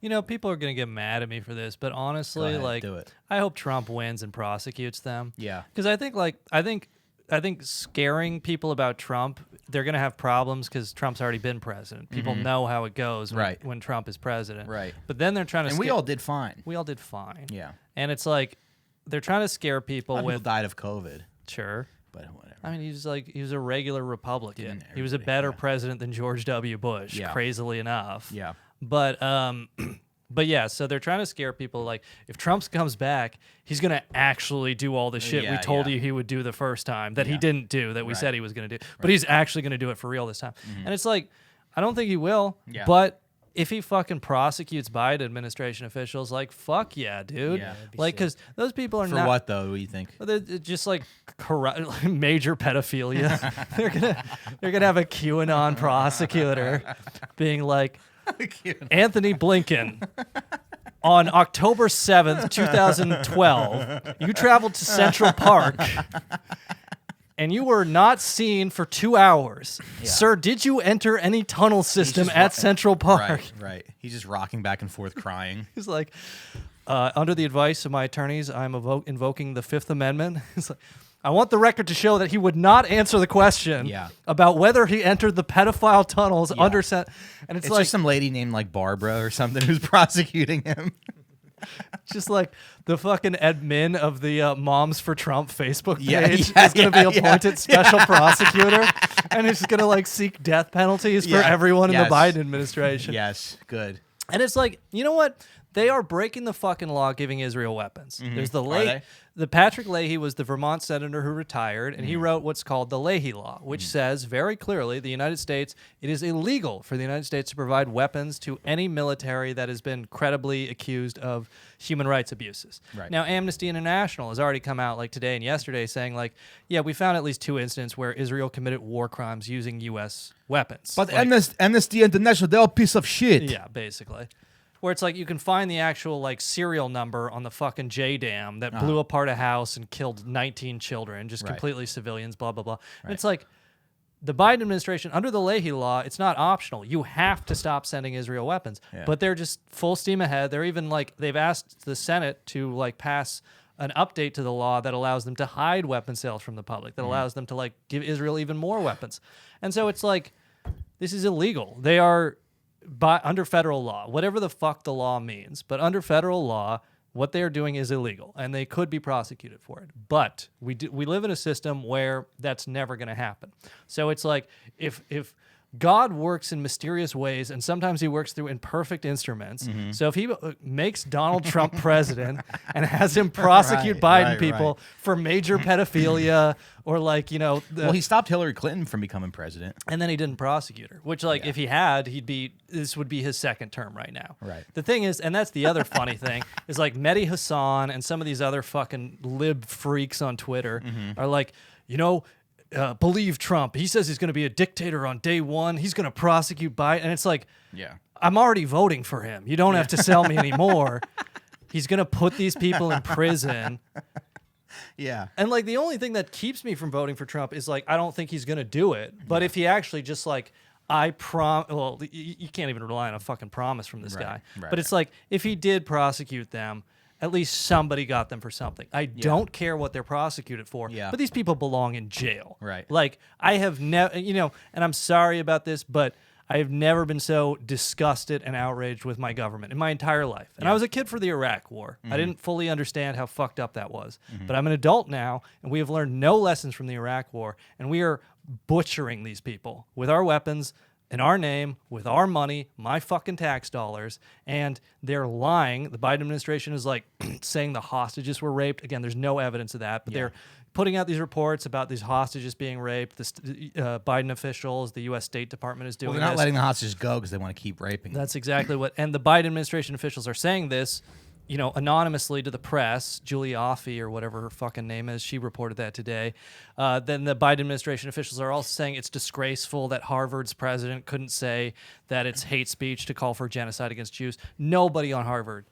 people are going to get mad at me for this, but honestly, ahead, like, do it. I hope Trump wins and prosecutes them. Yeah. Because I think scaring people about Trump, they're going to have problems because Trump's already been president. People know how it goes when Trump is president. Right. But then they're trying to And we all did fine. We all did fine. Yeah. And it's like they're trying to scare people A lot of with people died of COVID. Sure. But whatever. I mean, he was a regular Republican. Didn't He was a everybody? better president than George W. Bush, Yeah. crazily enough. Yeah. But but yeah, so they're trying to scare people like if Trump comes back, he's going to actually do all the shit we told you he would do the first time that he didn't do, that we said he was going to do. But he's actually going to do it for real this time. And it's like, I don't think he will, but if he fucking prosecutes Biden administration officials, like, fuck yeah, dude. Yeah, like, because those people are For not. what, though, what do you think? They're just like major pedophilia. they're gonna have a QAnon prosecutor being like, Anthony Blinken, on October 7th, 2012, you traveled to Central Park and you were not seen for 2 hours. Yeah. Sir, did you enter any tunnel system at Central Park? Right. He's just rocking back and forth crying. He's like, under the advice of my attorneys, I'm invoking the Fifth Amendment. He's like, I want the record to show that he would not answer the question about whether he entered the pedophile tunnels under... And it's like just some lady named like Barbara or something who's prosecuting him. Just like the fucking admin of the Moms for Trump Facebook page is going to be appointed special prosecutor, and he's going to like seek death penalties for everyone in the Biden administration. Yes, good. And it's like, you know what? They are breaking the fucking law giving Israel weapons. There's the Patrick Leahy was the Vermont senator who retired, and he wrote what's called the Leahy Law, which says very clearly the United States, it is illegal for the United States to provide weapons to any military that has been credibly accused of human rights abuses. Right. Now, Amnesty International has already come out like today and yesterday saying like, yeah, we found at least 2 incidents where Israel committed war crimes using U.S. weapons. But like, Amnesty International, they're a piece of shit. Yeah, basically. Where it's like you can find the actual like serial number on the fucking J Dam that blew apart a house and killed 19 children, just completely civilians, blah, blah, blah. And it's like the Biden administration, under the Leahy Law, it's not optional. You have to stop sending Israel weapons. Yeah. But they're just full steam ahead. They're even like, they've asked the Senate to like pass an update to the law that allows them to hide weapon sales from the public, that allows them to like give Israel even more weapons. And so it's like, this is illegal. They are... under federal law, whatever the fuck the law means, but under federal law, what they are doing is illegal, and they could be prosecuted for it. But we live in a system where that's never going to happen. So it's like if God works in mysterious ways, and sometimes he works through imperfect instruments. So if he makes Donald Trump president and has him prosecute Biden people for major pedophilia or like, you know... well, he stopped Hillary Clinton from becoming president. And then he didn't prosecute her, which like if he had, this would be his second term right now. Right. The thing is, and that's the other funny thing, is like Mehdi Hassan and some of these other fucking lib freaks on Twitter are like, you know... believe Trump. He says he's going to be a dictator on day one. He's going to prosecute Biden. And it's like, I'm already voting for him. You don't have to sell me anymore. He's going to put these people in prison. Yeah. And like the only thing that keeps me from voting for Trump is like, I don't think he's going to do it. But if he actually just like, well, you can't even rely on a fucking promise from this guy. Right, but it's like, if he did prosecute them, at least somebody got them for something. I don't care what they're prosecuted for, but these people belong in jail. Right. Like, I have never, you know, and I'm sorry about this, but I have never been so disgusted and outraged with my government in my entire life. And I was a kid for the Iraq War. I didn't fully understand how fucked up that was. But I'm an adult now, and we have learned no lessons from the Iraq War, and we are butchering these people with our weapons, in our name, with our money, my fucking tax dollars, and they're lying. The Biden administration is like saying the hostages were raped. Again, there's no evidence of that, but they're putting out these reports about these hostages being raped. The Biden officials, the U.S. State Department is doing this. Well, they're not letting the hostages go because they want to keep raping them. That's exactly what, and the Biden administration officials are saying this, you know, anonymously to the press. Julie Offie, or whatever her fucking name is, she reported that today. Then the Biden administration officials are also saying it's disgraceful that Harvard's president couldn't say that it's hate speech to call for genocide against Jews. Nobody on Harvard,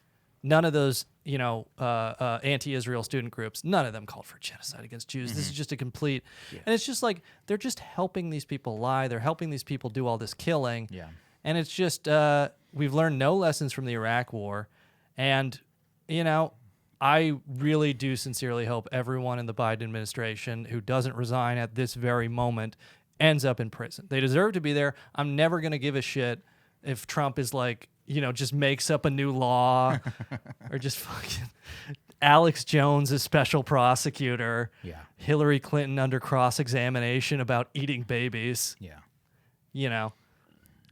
none of those, you know, anti-Israel student groups, none of them called for genocide against Jews. This is just a complete, and it's just like, they're just helping these people lie. They're helping these people do all this killing. Yeah. And it's just we've learned no lessons from the Iraq War, and I really do sincerely hope everyone in the Biden administration who doesn't resign at this very moment ends up in prison. They deserve to be there. I'm never going to give a shit if Trump is like, just makes up a new law or just fucking Alex Jones is special prosecutor. Yeah. Hillary Clinton under cross-examination about eating babies. Yeah.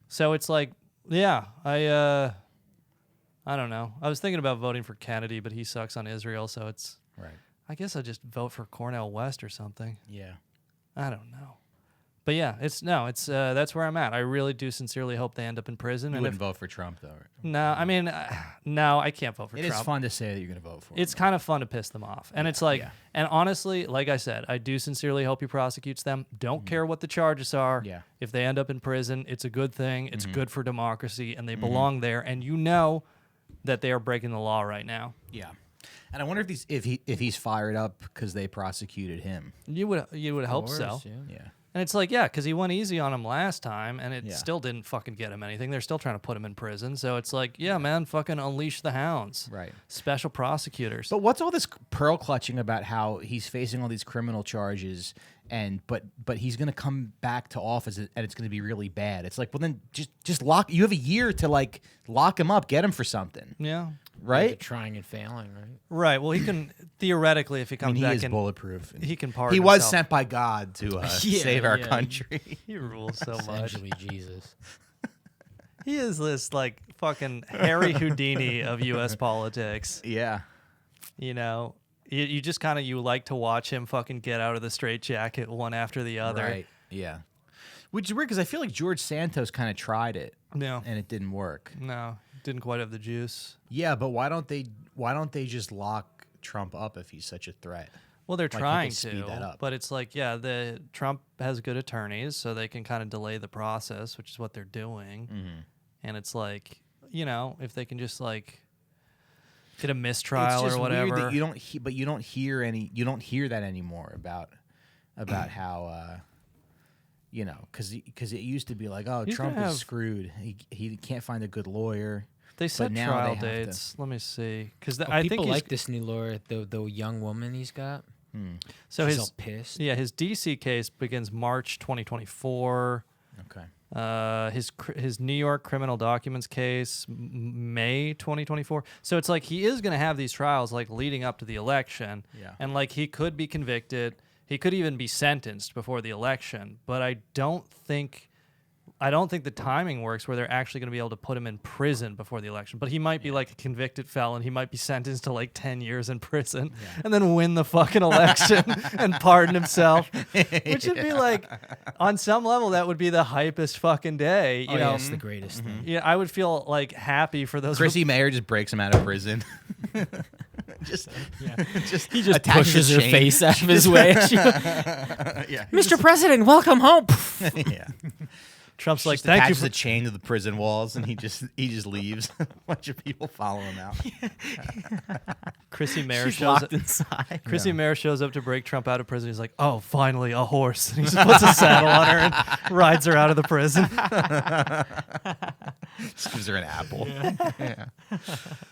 So it's like, yeah, I don't know. I was thinking about voting for Kennedy, but he sucks on Israel, so it's... Right. I guess I'll just vote for Cornel West or something. Yeah. I don't know. But yeah, that's where I'm at. I really do sincerely hope they end up in prison. You and wouldn't vote for Trump, though. No, I mean, no, I can't vote for It Trump. is fun to say that you're going to vote for him. It's kind of fun to piss them off. And it's like, and honestly, like I said, I do sincerely hope he prosecutes them. Don't care what the charges are. Yeah. If they end up in prison, it's a good thing. It's good for democracy, and they Mm-hmm. belong there. And that they are breaking the law right now. Yeah. And I wonder if he's fired up because they prosecuted him. You would hope so. Yeah. And it's like, yeah, because he went easy on him last time, and it Yeah. still didn't fucking get him anything. They're still trying to put him in prison. So it's like, yeah, man, fucking unleash the hounds. Right. Special prosecutors. But what's all this pearl clutching about how he's facing all these criminal charges but he's going to come back to office and it's going to be really bad. It's like, well, then just lock. You have a year to like lock him up, get him for something. Yeah. Right. Trying and failing, right? Right. Well, he can theoretically, if he comes he back is in, bulletproof. he can pardon He was himself. sent by God to save our country. He rules so much. Essentially, Jesus. He is this like fucking Harry Houdini of U.S. politics. Yeah. You just kind of, you like to watch him fucking get out of the straitjacket one after the other. Right. Yeah. Which is weird because I feel like George Santos kind of tried it. No. And it didn't work. No. Didn't quite have the juice. Yeah, but why don't they just lock Trump up if he's such a threat? Well, they're Why can't trying they speed that to, up? but it's like, yeah, the Trump has good attorneys, so they can kind of delay the process, which is what they're doing. Mm-hmm. And it's like, if they can just like get a mistrial it's just or whatever. Weird that you don't hear that anymore about how because it used to be like, oh, He's Trump gonna is have- screwed. He can't find a good lawyer. They set now trial they have to- dates. Let me see, because Well, I people think like this new lawyer, the young woman he's got. so She's his all pissed. his DC case begins March 2024. Okay. His New York criminal documents case May 2024. So it's like he is going to have these trials like leading up to the election. Yeah. And like he could be convicted. He could even be sentenced before the election. But I don't think the timing works where they're actually going to be able to put him in prison before the election. But he might be like a convicted felon. He might be sentenced to like 10 years in prison and then win the fucking election and pardon himself. Which would be like, on some level, that would be the hypest fucking day. You know, it's the greatest thing. yeah, I would feel like happy for those. Chrissy Mayer just breaks him out of prison. He just attaches pushes a her chain. face out of his way. Yeah. Mr. President, welcome home. Yeah. Trump's like, Just thank you attaches for a chain to the prison walls, and he just leaves. A bunch of people follow him out. Chrissy Mayer She's shows locked inside. Chrissy Mayer shows up to break Trump out of prison. He's like, oh, finally, a horse. And he just puts a saddle on her and rides her out of the prison. Just gives her an apple. Yeah.